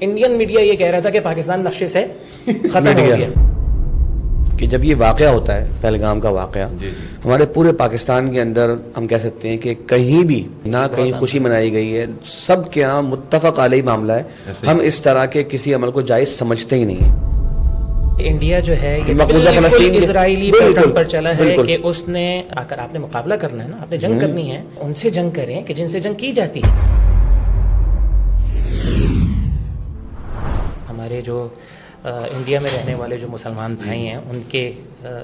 Indian media یہ کہہ رہا تھا کہ پاکستان نقشے سے ختم ہو گیا. کہ جب یہ واقعہ ہوتا ہے پہلگام کا واقعہ ہمارے پورے پاکستان کے اندر ہم کہہ سکتے ہیں کہ کہیں بھی نہ کہیں خوشی منائی گئی ہے, سب کے یہاں متفق علیہ معاملہ ہے. ہم اس طرح کے کسی عمل کو جائز سمجھتے ہی نہیں ہیں. انڈیا جو ہے یہ بالکل اسرائیلی پیٹرن پر چلا ہے کہ اس نے اگر آپ نے مقابلہ کرنا ہے نا, آپ نے جنگ کرنی ہے, ان سے جنگ کریں کہ جن سے جنگ کی جاتی ہے. ہمارے جو انڈیا میں رہنے والے جو مسلمان بھائی ہیں ان کے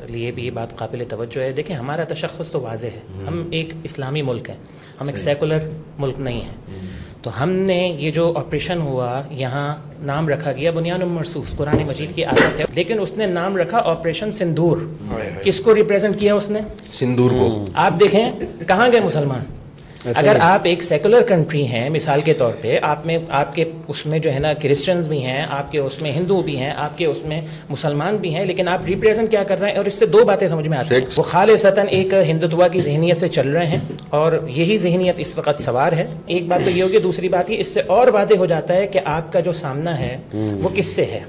لیے بھی یہ بات قابل توجہ ہے. دیکھیں ہمارا تشخص تو واضح ہے, ہم ایک اسلامی ملک ہیں, ہم ایک سیکولر ملک نہیں ہیں. تو ہم نے یہ جو آپریشن ہوا یہاں نام رکھا گیا بنیان مرصوص, قرآن مجید کی آیت ہے, لیکن اس نے نام رکھا آپریشن سندور. کس کو ریپریزنٹ کیا اس نے؟ سندور کو. آپ دیکھیں کہاں گئے مسلمان. اگر آپ ایک سیکولر کنٹری ہیں مثال کے طور پہ, آپ کے اس میں جو ہے نا کرسچنز بھی ہیں, آپ کے اس میں ہندو بھی ہیں, آپ کے اس میں مسلمان بھی ہیں, لیکن آپ ریپریزنٹ کیا کر رہے ہیں؟ اور اس سے دو باتیں سمجھ میں آتی ہیں. وہ خالصتاً ایک ہندوتوا کی ذہنیت سے چل رہے ہیں اور یہی ذہنیت اس وقت سوار ہے. ایک بات تو یہ ہوگی, دوسری بات یہ اس سے اور واضح ہو جاتا ہے کہ آپ کا جو سامنا ہے وہ کس سے ہے,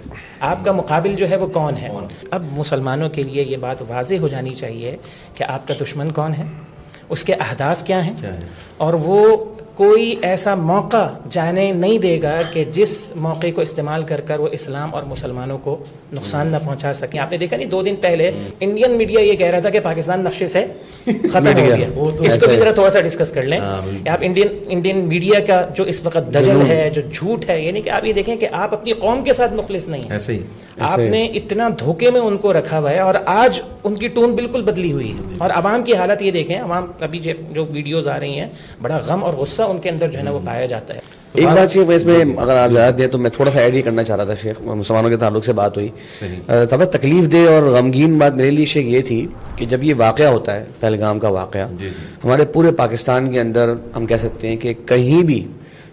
آپ کا مقابل جو ہے وہ کون ہے. اب مسلمانوں کے لیے یہ بات واضح ہو جانی چاہیے کہ آپ کا دشمن کون ہے, اس کے اہداف کیا ہیں, اور وہ کوئی ایسا موقع جانے نہیں دے گا کہ جس موقع کو استعمال کر کر وہ اسلام اور مسلمانوں کو نقصان نہ پہنچا سکیں. آپ نے دیکھا نہیں 2 دن پہلے انڈین میڈیا یہ کہہ رہا تھا کہ پاکستان نقشے سے ختم ہو گیا. اس کو بھی ذرا تھوڑا سا ڈسکس کر لیں. آپ انڈین میڈیا کا جو اس وقت دجل ہے, جو جھوٹ ہے, یعنی کہ آپ یہ دیکھیں کہ آپ اپنی قوم کے ساتھ مخلص نہیں ہیں. ایسے ہی آپ نے اتنا دھوکے میں ان کو رکھا ہوا ہے, اور آج ان کی ٹون بالکل بدلی ہوئی ہے. اور عوام کی حالت یہ دیکھیں, عوام ابھی جو ویڈیوز آ رہی ہیں, بڑا غم اور غصہ ان کے اندر جو ہے نا وہ پایا جاتا ہے. ایک بات شیخ اس میں اگر آپ اجازت دیں تو میں تھوڑا سا ایڈ ہی کرنا چاہ رہا تھا. شیخ مسلمانوں کے تعلق سے بات ہوئی, تب تکلیف دہ اور غمگین بات میرے لیے شیخ یہ تھی کہ جب یہ واقعہ ہوتا ہے پہلگام کا واقعہ ہمارے پورے پاکستان کے اندر ہم کہہ سکتے ہیں کہ کہیں بھی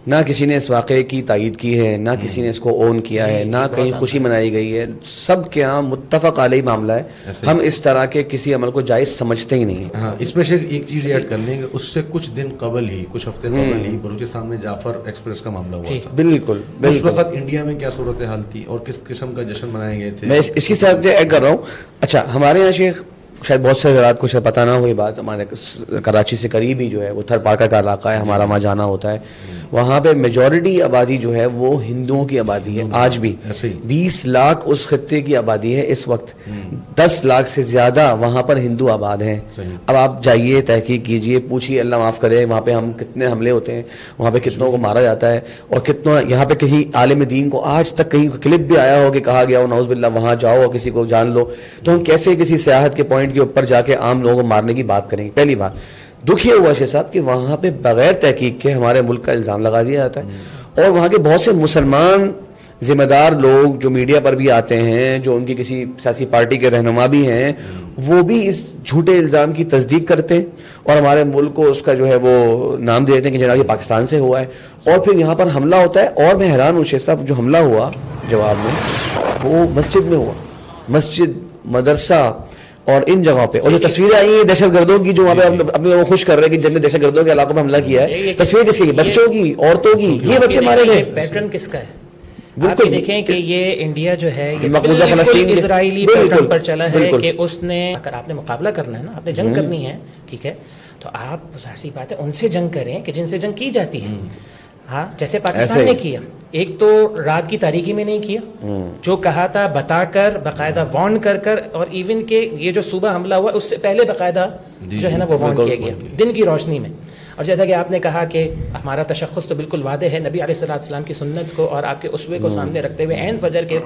نہ کسی نے اس واقعے کی تائید کی ہے, نہ کسی نے اس کو اون کیا ہے, نہ کہیں خوشی منائی گئی ہے. سب کے یہاں متفق علیہ معاملہ ہے. ہم اس طرح کے کسی عمل کو جائز سمجھتے ہی نہیں ہیں. ہاں, اس میں شیخ ایک چیز ایڈ کر لیں گے, اس سے کچھ دن قبل ہی, کچھ ہفتے قبل ہی بلوچستان میں جعفر ایکسپریس کا معاملہ ہوا تھا. بالکل. اس وقت انڈیا میں کیا صورتحال تھی اور کس قسم کا جشن منائے گئے تھے؟ میں اس کی ساتھ ایڈ کر رہا ہوں. اچھا, ہمارے یہاں شیخ شاید بہت سے حضرات کو شاید پتہ نہ ہوئی بات, ہمارے کراچی سے قریب ہی جو ہے وہ تھر پارکا کا علاقہ ہے, ہمارا وہاں جانا ہوتا ہے. وہاں پہ میجورٹی آبادی جو ہے وہ ہندوؤں کی آبادی ہے. آج بھی 20 لاکھ اس خطے کی آبادی ہے. اس وقت 10 لاکھ سے زیادہ وہاں پر ہندو آباد ہیں. اب آپ جائیے, تحقیق کیجئے, پوچھیے, اللہ معاف کرے, وہاں پہ ہم کتنے حملے ہوتے ہیں, وہاں پہ کتنوں کو مارا جاتا ہے, اور کتنا یہاں پہ کسی عالم دین کو آج تک کہیں کلپ بھی آیا ہو کہ کہا گیا ہو نعوذ باللہ وہاں جاؤ اور کسی کو جان لو. تو ہم کیسے کسی سیاحت کے پوائنٹ کے اوپر جا کے عام لوگوں کو مارنے کی بات کریں گے؟ پہلی بات دکھ یہ ہوا شیخ صاحب کہ وہاں پہ بغیر تحقیق کے ہمارے ملک کا الزام لگا دیا جاتا ہے. اور وہاں کے بہت سے مسلمان ذمہ دار لوگ جو میڈیا پر بھی آتے ہیں, جو ان کی کسی سیاسی پارٹی کے رہنما بھی ہیں, وہ بھی اس جھوٹے الزام کی تصدیق کرتے ہیں اور ہمارے ملک کو اس کا جو ہے وہ نام دے دیتے ہیں کہ جناب یہ پاکستان سے ہوا ہے. اور پھر یہاں پر حملہ ہوتا ہے, اور میں حیران ہوں شیخ صاحب, جو حملہ ہوا جواب میں وہ مسجد میں ہوا, مسجد, مدرسہ اور ان جگہوں پہ. اور جو تصویریں آئی ہیں دہشت گردوں کی جو وہاں پہ اپنے وہ خوش کر رہے ہیں کہ جن نے دہشت گردوں کے علاقوں میں حملہ کیا ہے, تصویر کس کی؟ بچوں کی, عورتوں کی. یہ بچے مارے گئے. پیٹرن کس کا ہے؟ آپ یہ دیکھیں کہ یہ انڈیا جو ہے یہ بالکل اسرائیلی پیٹرن پر چلا ہے کہ اس نے اگر آپ نے مقابلہ کرنا ہے نا, آپ نے جنگ کرنی ہے, ٹھیک ہے, تو آپ ظاہر سی بات ہے ان سے جنگ کریں کہ جن سے جنگ کی جاتی ہے. ہاں, جیسے پاکستان نے کیا. ایک تو رات کی تاریکی میں نہیں کیا, جو کہا تھا بتا کر, باقاعدہ وارن کر کر, اور ایون کہ یہ جو صبح حملہ ہوا اس سے پہلے باقاعدہ جو ہے نا وہ وارن کیا گیا دن کی روشنی میں. اور جیسا کہ آپ نے کہا کہ ہمارا تشخص تو بالکل واضح ہے نبی علیہ السلام کی سنت کو اور آپ کے اسوے کو سامنے رکھتے ہوئے عین فجر کے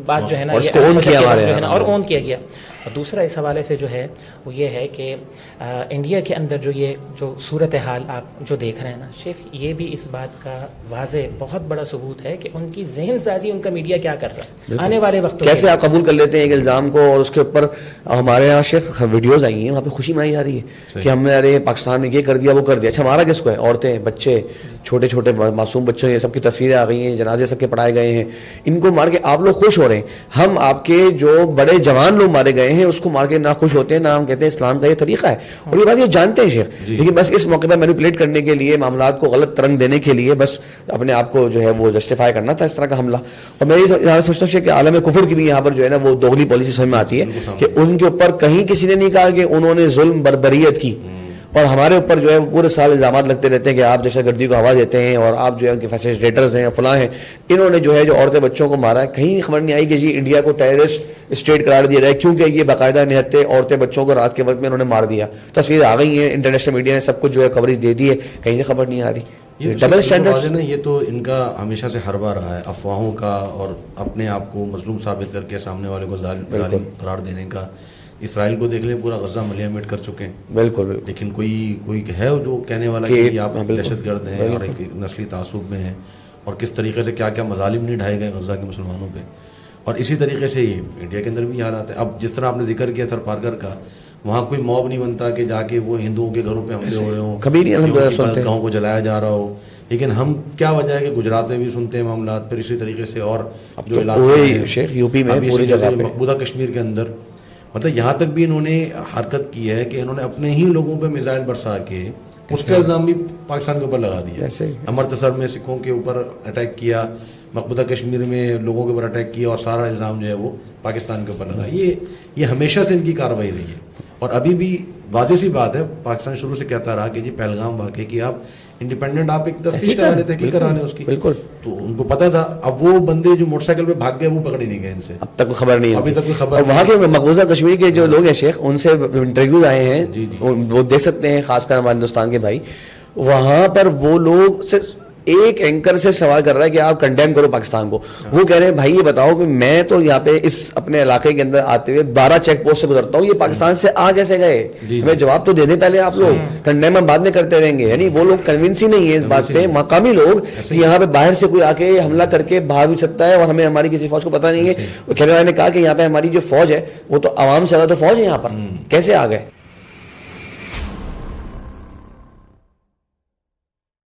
بات جو ہے نا اور اون کیا گیا. اور دوسرا اس حوالے سے جو ہے وہ یہ ہے کہ انڈیا کے اندر جو یہ جو صورتحال آپ جو دیکھ رہے ہیں نا شیخ, یہ بھی اس بات کا واضح بہت بڑا ثبوت ہے کہ ان کی ذہن سازی ان کا میڈیا کیا کر رہا ہے. آنے والے وقت کیسے آپ قبول کر لیتے ہیں ایک الزام کو, اور اس کے اوپر ہمارے یہاں شیخ ویڈیوز آئی ہیں وہاں پہ خوشی منائی جا رہی ہے کہ ہم نے ارے پاکستان میں یہ کر دیا, وہ کر دیا. اچھا, ہمارا کس کو ہے؟ عورتیں, بچے, چھوٹے چھوٹے معصوم بچے, یہ سب کی تصویریں آ گئی ہیں, جنازے سب کے پڑھائے گئے ہیں. ان کو مار کے آپ لوگ خوش ہو ہو رہے ہیں. ہم آپ کے جو بڑے جوان لوگ مارے گئے ہیں اس کو مار کے نہ خوش ہوتے ہیں نہ ہم کہتے ہیں اسلام کا یہ طریقہ ہے, اور یہ بات یہ جانتے ہیں شیخ, لیکن بس اس موقع پہ مینیپولیٹ کرنے کے لیے, معاملات کو غلط ترنگ دینے کے لیے بس اپنے آپ کو جو ہے وہ جسٹیفائی کرنا تھا اس طرح کا حملہ. اور میں یہ سوچتا ہوں کہ عالم کفر کی بھی یہاں پر جو ہے نا وہ دوغلی پالیسی سمجھ میں آتی ہے کہ ان کے اوپر کہیں کسی نے نہیں کہا کہ انہوں نے ظلم بربریت کی, اور ہمارے اوپر جو ہے پورے سال الزامات لگتے رہتے ہیں کہ آپ دہشت گردی کو ہوا دیتے ہیں اور آپ جو ہے ان کے فیسیلیٹیٹرز ہیں فلاں ہیں. انہوں نے جو ہے جو عورتیں بچوں کو مارا ہے, کہیں خبر نہیں آئی کہ جی انڈیا کو ٹیررسٹ اسٹیٹ قرار دیا جائے کیونکہ یہ باقاعدہ نہتے عورتیں بچوں کو رات کے وقت میں انہوں نے مار دیا. تصویریں آ گئی ہیں, انٹرنیشنل میڈیا نے سب کچھ جو ہے کوریج دے دی ہے, کہیں سے خبر نہیں آ رہی. ڈبل اسٹینڈرڈ یہ تو ان کا ہمیشہ سے حربہ رہا ہے, افواہوں کا اور اپنے آپ کو مظلوم ثابت کر کے سامنے والے کو ظالم قرار دینے کا. اسرائیل کو دیکھ لیں, پورا غزہ ملیا میٹ کر چکے ہیں. بالکل. لیکن کوئی ہے جو کہنے والا کہ آپ دہشت گرد ہیں اور ایک نسلی تعصب میں ہیں, اور کس طریقے سے کیا کیا مظالم نہیں ڈھائے گئے غزہ کے مسلمانوں پہ. اور اسی طریقے سے ہی انڈیا کے اندر بھی حالات ہیں. اب جس طرح آپ نے ذکر کیا تھر پارکر کا, وہاں کوئی موب نہیں بنتا کہ جا کے وہ ہندوؤں کے گھروں پہ حملے ہو رہے ہوں, کبھی نہیں گاؤں کو جلایا جا رہا ہو. لیکن ہم کیا وجہ ہے کہ گجرات میں بھی سنتے ہیں معاملات, پھر اسی طریقے سے اور جو علاقے یو پی میں مقبوضہ کشمیر کے اندر, مطلب یہاں تک بھی انہوں نے حرکت کی ہے کہ انہوں نے اپنے ہی لوگوں پہ میزائل برسا کے اس کا الزام بھی پاکستان کے اوپر لگا دیا. امرتسر میں سکھوں کے اوپر اٹیک کیا, مقبوضہ کشمیر میں لوگوں کے اوپر اٹیک کیا, اور سارا الزام جو ہے وہ پاکستان کے اوپر لگا. یہ ہمیشہ سے ان کی کارروائی رہی ہے. اور ابھی بھی واضح سی بات ہے, پاکستان شروع سے کہتا رہا کہ جی پہلگام واقعے کی آپ انڈیپینڈنٹ آپ ایک تفتیش کرا لیں, تحقیق کرا لیں اس کی. بالکل. تو ان کو پتا تھا. اب وہ بندے جو موٹر سائیکل پہ بھاگ گئے وہ پکڑے نہیں گئے, ان سے اب تک خبر نہیں, ابھی تک کوئی خبر. وہاں کے مقبوضہ کشمیر کے جو لوگ ہیں شیخ, ان سے انٹرویوز آئے ہیں, وہ دیکھ سکتے ہیں, خاص کر ہمارے ہندوستان کے بھائی. وہاں پر وہ لوگ ایک اینکر سے سوال کر رہا ہے کہ آپ کنڈیم کرو پاکستان کو. وہ کہہ رہے ہیں بھائی یہ بتاؤ کہ میں تو یہاں پہ اس اپنے علاقے کے اندر آتے ہوئے 12 چیک پوسٹ سے گزرتا ہوں, یہ پاکستان سے آ کیسے گئے؟ ہمیں جواب تو دے دیں پہلے آپ لوگ, کنڈیم ہم بعد میں کرتے رہیں گے. یعنی وہ لوگ کنونس ہی نہیں ہے اس بات پہ, مقامی لوگ یہاں پہ باہر سے کوئی آ کے حملہ کر کے باہر بھی سکتا ہے, اور ہمیں ہماری کسی فوج کو پتہ نہیں ہے. کھیلے والے نے کہا کہ یہاں پہ ہماری جو فوج ہے وہ تو عوام سے زیادہ تو فوج ہے یہاں پر, کیسے آ گئے؟